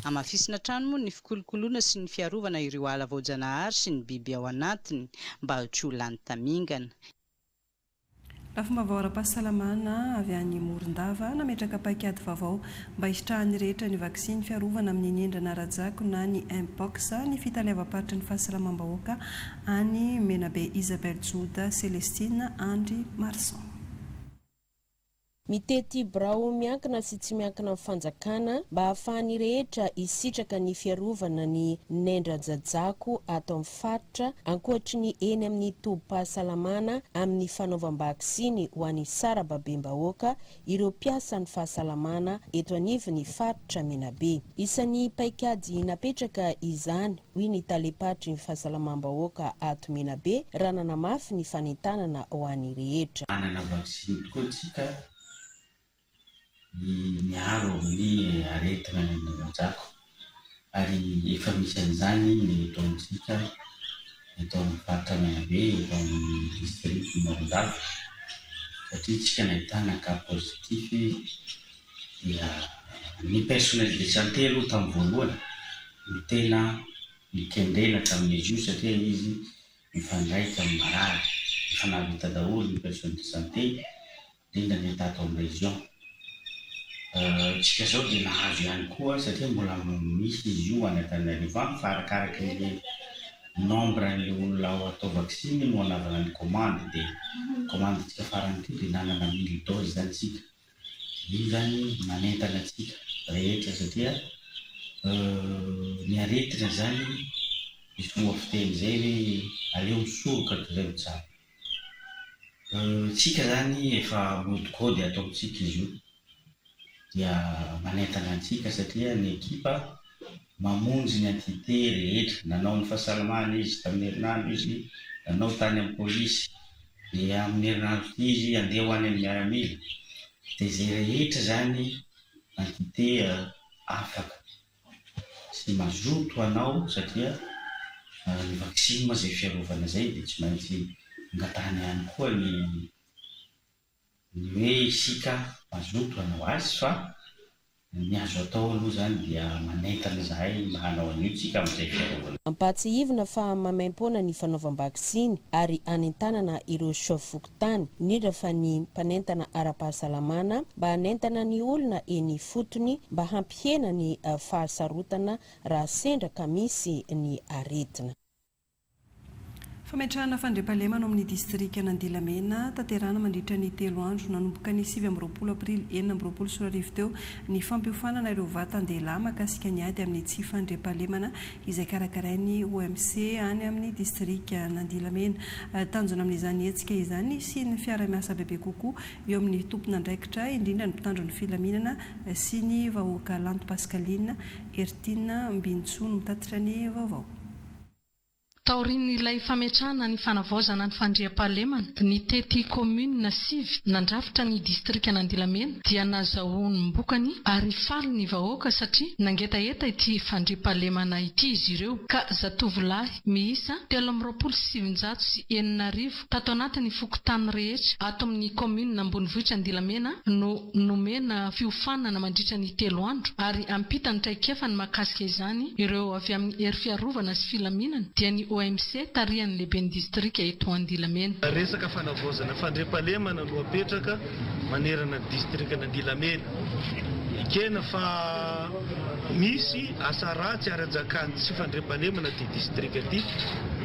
Amafisina trano moa ny fikolokoloana sy ny fiarovana ireo ala voajanahary sy ny biby ao anatiny mba tsy ho lany tamingana. Raha fomba vaovao ara-pahasalamana avy any Morondava nametraka paikady vaovao mba hisitrahan'ny rehetra ny vaksiny fiarovana amin'ny endrana rajako na ny mpox ny fitaleava-paritra ny fahasalamam-bahoaka any Menabe Isabelle Jouda Célestine Andry Marsan. Mitety birao miankina sy tsy miankina amin'ny fanjakana mba hahafahan'ny rehetra hisitraka ny fiarovana ny nendran-jajako ato amin'ny faritra ankoatry ny eny amin'ny tobi-pahasalamana amin'ny fanaovam-bakisiny ho an'ny sarababem-bahoaka ireo mpiasa ny fahasalamana eto anivon'ny faritra Menabe. Isan'ny paikady napetraka izany hoy ny talepatry ny fahasalamam-bahoaka ato Menabe raha nanamafy ny fanentanana ho an'ny rehetra. Anana vaksiny tokoa tsika miaro amin'ny aretina ny rajako ary efa misy an'izany ny eto amintsika eto amin'ny faritra Menabe eto amin'ny district Morondava satria tsika nahitana cas positif dia ny personnel de santé aloha tamin'ny voalohany no tena nikendrena tamin'izy io satria izy mifandraika amin'ny marary efa nahavita daholo ny personnel de santé indrindra ny tato amin'ny région. Tsika zao dia nahazo ihany koa satria mbola misy izy io any Antananarivo any fa arakaraky ny nombre ny olona atao vaksiny no anavana ny commande dia commande tsika farany ity dia nanana 1000 dose zany tsika. Io zany manentana tsika rehetra satria ny aretina zany misy fomba fiteny zay hoe aleo misoroka toy izay tsara. Tsika zany efa modikody atao amintsika izy io dia manentana antsika satria ny ekipa mamonjy ny entité rehetra, nanao ny fahasalamana izy tamin'ny herinandro izy, nanao tany amin'ny polisy, dia amin'ny herinandro izy andeha ho any amin'ny miaramila. Dia izay rehetra zany entité afaka sy mazoto anao satria ny vaksiny moa izay fiarovana zay dia tsy maintsy ngatahana ihany koa ny hoe isika mazoto anao azy fa ny azo atao aloha zany dia manentana zahay mba hanao an'io tsika amin'izay fiarovana. Ampatsihivina fa mamaim-poana ny fanaovam-bakisiny ary anentanana ireo sofokotany indrindra fa ny mpanentana ara-pahasalamana mba hanentana ny olona eny fotony mba hampihena ny fahasarotana raha sendra ka misy ny aretina. Fametrahana fandriampahalemana amin'ny distrika Nandilamena tanterahana mandritra ny 3 andro nanomboka ny 7 aprily 2024 sy 2024 teo ny fampiofanana ireo vatan-dehilahy mahakasika ny ady amin'ny tsy fandriampahalemana izay karakarain'ny OMC any amin'ny distrika Nandilamena. Tanjona amin'izany hetsika izany sy ny fiara-miasa bebe kokoa eo amin'ny tompona andraikitra indrindra ny mpitandro ny filaminana sy ny vahoaka Lanto Pascaline Ertina Mbintsoa no mitatitra ny vaovao. taorin'ilay fametrahana ny fanavaozana ny fandriam-pahalemana ny tety commune sivy nandrafitra ny distrika n'Andilamena dia nazahoany mbokany ary faly ny vahoaka satria nangetaeta ity fandriam-pahalemana ity izy ireo ka zatovolahy miisa 327 tato anatin'ny fokotany rehetra ato amin'ny commune Ambonivohitra Andilamena no nomena fiofanana mandritra ny 3 andro ary ampitany traikefa ny makasika izany ireo avy amin'ny hery fiarovana sy filaminana dia ny OMC tarihan'ny lehibe ny distrika eto Andilamena. Resaka fanavaozana fandriam-pahalemana no apetraka manerana ny distrika n'Andilamena. Ikena fa misy asa ratsy ara-jakany sy fandriam-pahalemana ty distrika ty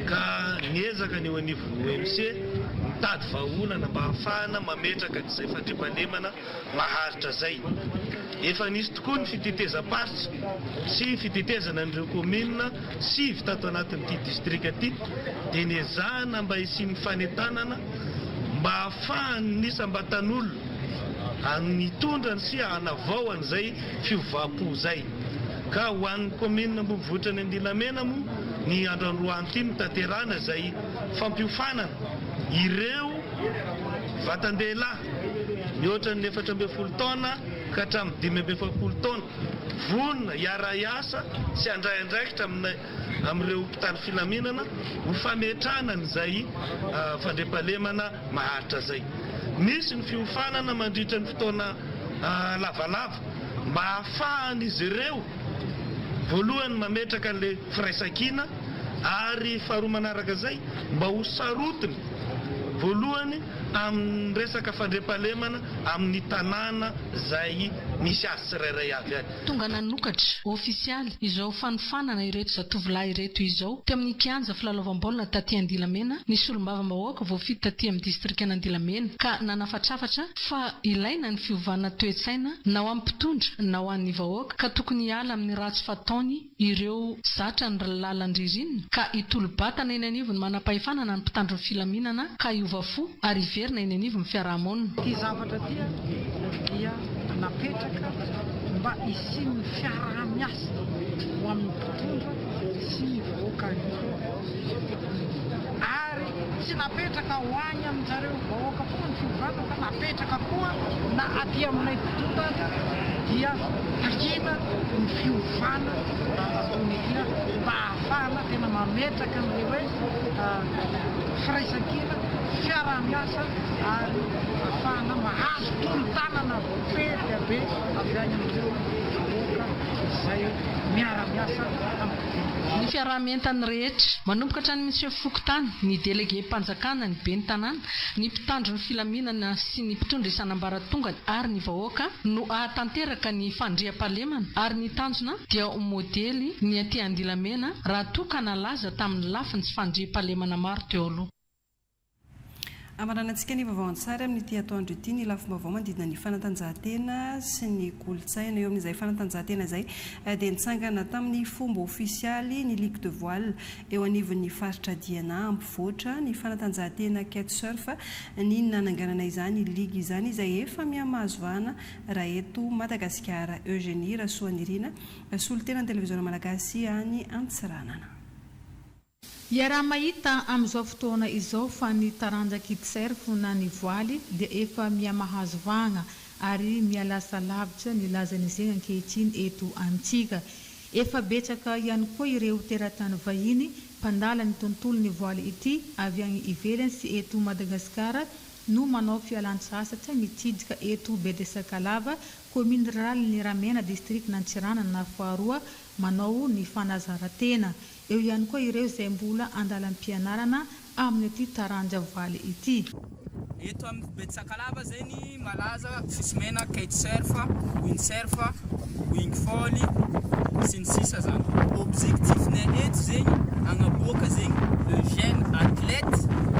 ka niezaka ny eo anivon'ny OMC mitady vahaolana mba hahafahana mametraka izay fandriam-pahalemana maharitra zay. Efa nisy tokoa ny fitetezam-paritra sy fitetezana an'ireo commune sivy tato anatin'ity distrika ty dia niezahana mba hisian'ny fanetanana mba hahafahany nisambatan'olona anitondrany sy hanavaoany zay fiovapo zay. Ka ho an'ny commune Ambonivohitra ny Andilamena moa ny androandroany ity notanterana zay fampiofanana ireo vatan-dehilahy mihoatra ny 14 taona ka hatramin'ny 15 taona vonona iara-iasa sy andray andraikitra amin'ireo mpitany filaminana ho fametranany zay fandriam-pahalemana maharitra zay. Misy ny fiofanana mandritra ny fotoana lavalava mba hahafahany izy ireo voalohany mametraka an'ilay firaisan-kina ary faharoa manaraka zay mba ho sarotiny voalohany amin'ny resaka fandriam-pahalemana amin'ny tanàna zay misy azy tsirairay avy any. Tonga nanokatra ofisialy izao fanofanana ireto zatovolahy ireto izao teo amin'ny kianja filalaovam-baolina taty Andilamena nisy olombava-bahoaka voafidy taty amin'ny distrika n'Andilamena ka nanafatrafatra fa ilaina ny fiovana toe-tsaina na ho ampitondra na ho an'ny vahoaka ka tokony hiala amin'ny ratsy fataony ireo zatra ny lalan-dririnina ka itolo-batana eny anivony manam-pahefanana ny mpitandro ny filaminana ka iovafo ary iverina eny anivony fiarahamonina. Ty zavatra dia napetraka mba isian'ny fiaraha-miasa ho amin'ny mpitondra sy ny vahoaka ary tsy napetraka ho any amin'izareo vahoaka foa ny fiovana fa napetraka koa na aty aminay mpitondra dia takina ny fiovana dia mba ahafahana tena mametraka n'ilay hoe firaisan-kina fiaraha-miasa ary ahafahana mahazo tolo-tanana fety be avy any amin'ireo vahoaka izay miara-miasa ny fiaraha-mientany rehetra manomboka hatrany misy fokotany ny délégué mpanjakana ny be ny tanàna ny mpitandro ny filaminana sy ny mpitondra isanambaratongany ary ny vahoaka no ahatanteraka ny fandriam-pahalemana ary ny tanjona dia modely ny aty Andilamena raha toa ka nalaza tamin'ny lafiny sy fandriam-pahalemana maro teo aloha. Amaranantsika ny vaovao an-tsary amin'ity atoandro ity ny lafim-baovao manodidina ny fanatanjahantena sy ny kolontsaina eo amin'izay fanatanjahantena izay dia nitsangana tamin'ny fomba ofisialy ny Ligue de Voile eo anivon'ny faritra Diana Ampovoatra ny fanatanjahantena kitesurf ny nananganana izany ligue izany izay efa mihamahazovana raha eto Madagasikara. Eugénie Rasoanirina solitena ny televiziona malagasy any Antsiranana. Iaraha mahita amin'izao fotoana izao fa ny taranja kitesurf na ny voaly dia efa mihamahazovana ary mialasa lavitra ny lazan'izay ankehitriny eto amintsika. Efa betsaka ihany koa ireo teratany vahiny mpandala ny tontolon'ny voaly ity avy any ivelany sy eto Madagasikara no manao fialan-tsasatra mitsidika eto Bedesakalava commune rurale ny Ramena district n'Antsiranana na faharoa manao ny fanazaran-tena. Eo ihany koa ireo izay mbola andalam-pianarana amin'ny ity taranja voaly ity. Eto amin'ny Bedesakalava zany malaza fisimena kitesurf, windsurf, wingfoil sy ny sisa zany. Objectif-ny eto zany hanaboaka zany le jeune athlète,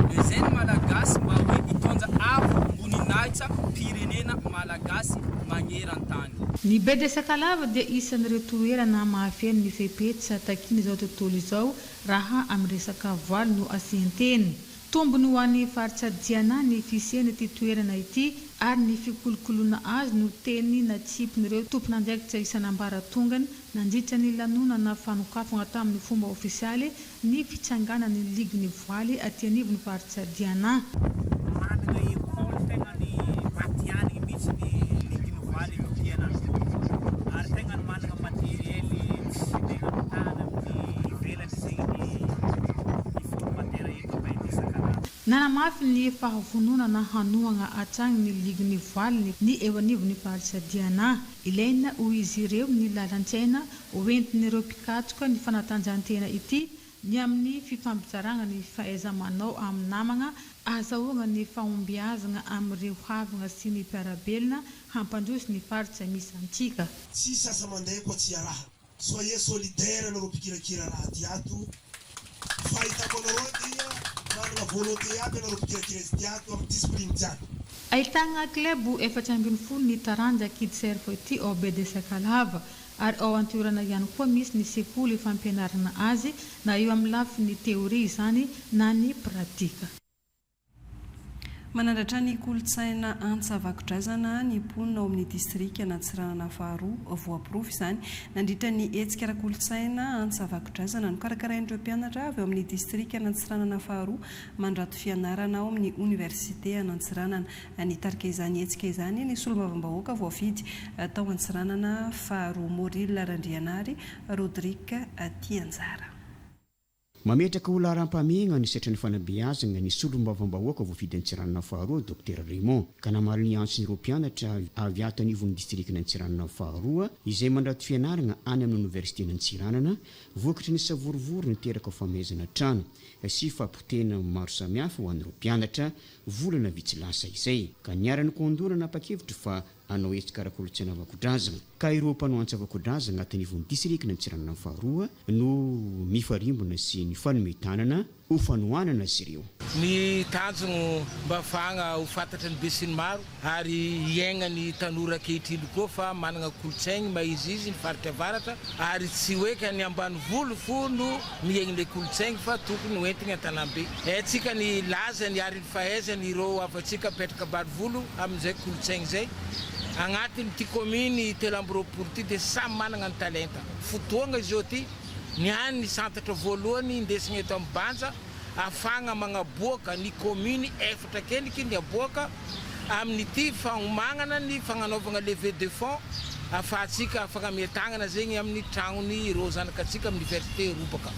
le jeune malagasy mba hoe hitondra avo amboninahitra pirenena malagasy magneran-tany. Ny Bedesakalava dia isan'ireo toerana mahafeno ny fepetra takiny izao tontolo izao raha amin'ny resaka voaly no asian-teny. tombony ho an'ny faritra Diana ny fisiana ity toerana ity ary ny fikolokoloana azy no teny na tsipin'ireo tompon'andraikitra isan'ambaratongany nandritra ny lanonana fanokafana tamin'ny fomba ofisialy ny fitsanganan'ny ligy ny voaly aty anivon'ny faritra Diana. Nanamafy ny fahavononana hanohana hatrany ny ligy ny voaly ny eo anivon'ny faritra Diana. Ilaina ho izy ireo ny lalan-tsaina hoentin'ireo mpikatoka ny fanatanjahantena ity ny amin'ny fifampizarana ny fahaiza-manao amin'ny namana azahoana ny fahombiazana amin'ireo havana sy ny mpiarabelona hampandroso ny faritra misy antsika. Tsisy asa mandeha koa tsy araha. Soyez solidaire nareo mpikirakira raha ty ato. Fahitako anareo dia manana volonté aby nareo mpikirakira izy ty ato amin'ny discipline jiaby. Ahitana klebu 440 ny taranja Kid Serfo ity ao Bede Sakalava ary ao antiorana ihany koa misy ny sekoly fampianarana azy na eo amin'ny lafiny teoria izany na ny pratika. Manandratra ny kolotsaina Antsavakodrazana ny mponina ao amin'ny distrika Natsiranana faharoa voaporofo izany nandritra ny hetsika ara-kolotsaina Antsavakodrazana no karakarain'ireo mpianatra avy ao amin'ny distrika Natsiranana faharoa mandrato fianarana ao amin'ny université Natsiranana. Nitarika izany hetsika izany ny solombavambahoaka voafidy tao Natsiranana faharoa Morila Randrianary Rodrika Tianjara. Mametraka ho laharam-pamiana ny setra ny fanabeazana ny solombavambahoaka voafidy Antsiranana faharoa Dr Raymond ka namaly ny antson'ireo mpianatra avy ato anivon'ny distrikna Antsiranana faharoa izay mandrato fianarana any amin'ny université Antsiranana vokatry ny savorovory niteraka fahamezana trano sy fampotena maro samihafa ho an'ireo mpianatra volana vitsy lasa izay ka niarany kondora napakevitra fa anao hetsika ara-kolotsaina Vakodrazana ka ireo mpanao Antsavakodrazana atanivon'ny distrikna Antsiranana faharoa no mifarimbona sy ny fanometanana ho fanohanana azy ireo. Ny tanjogno mba fagna ho fantatra ny be sy ny maro ary iaigna ny tanora ankehitriny koa fa manana kolotsaigny maizizy ny faritra avaratra ary tsy hoe ka ny ambanivolo fo no miaigny le kolotsaigny fa tokony hoentigny an-tanambe. Aitsika ny lazany ary ny fahaizany ireo avatsika petraka ambanivolo amin'izay kolotsaigny zay. Agnatin'ny ty commune telo amby roapolo ty dia samy manana ny talenta. Fotoagna izy io ty ny any ny santatra voalohany indesigna eto amin'ny Banja afagna magnaboaka ny commune efatra keniky ny aboaka amin'ity fagnomagnana ny fagnanaovana levée de fonds afahantsika afaka miatagnana zegny amin'ny tragnony ireo zanakatsika amin'ny université Robaka.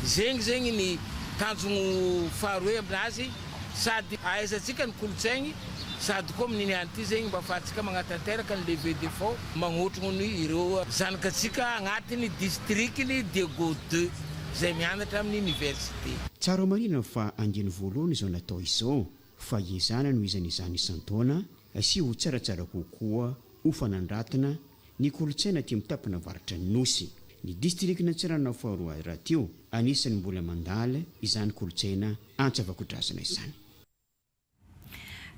Zegny ny tanjogno faharoe aminazy sady ahaizantsika ny kolotsaigny sady koa amin'iny any ty zegny mba afahantsika magnatanteraka ny levée de fonds magnotrony ireo zanakatsika agnatin'ny distrikny Diego 2 zay mianatra amin'ny université. Tsara marina fa andiany voalohany izao natao izao fa iezana no izany izany isan-taona sy ho tsaratsara kokoa ho fanandratana ny kolotsaina ty mitapana varatra ny nosy. Ny distrikna Antsiranana faharoa raha teo anisan'ny mbola mandala izany kolotsaina Antsavakodrazana izany.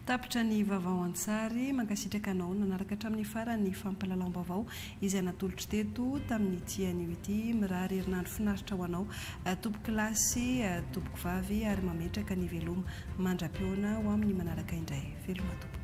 Tapitra ny vaovao an-tsary mankasitraka anao nanaraka hatramin'ny farany fampahalalam-baovao izay natolotra teto tamin'ny tian'io ity mirary herinandro finaritra ho anao tompoky lasy tompoky vavy ary mametraka ny veloma mandra-piona ho amin'ny manaraka indray veloma tompo.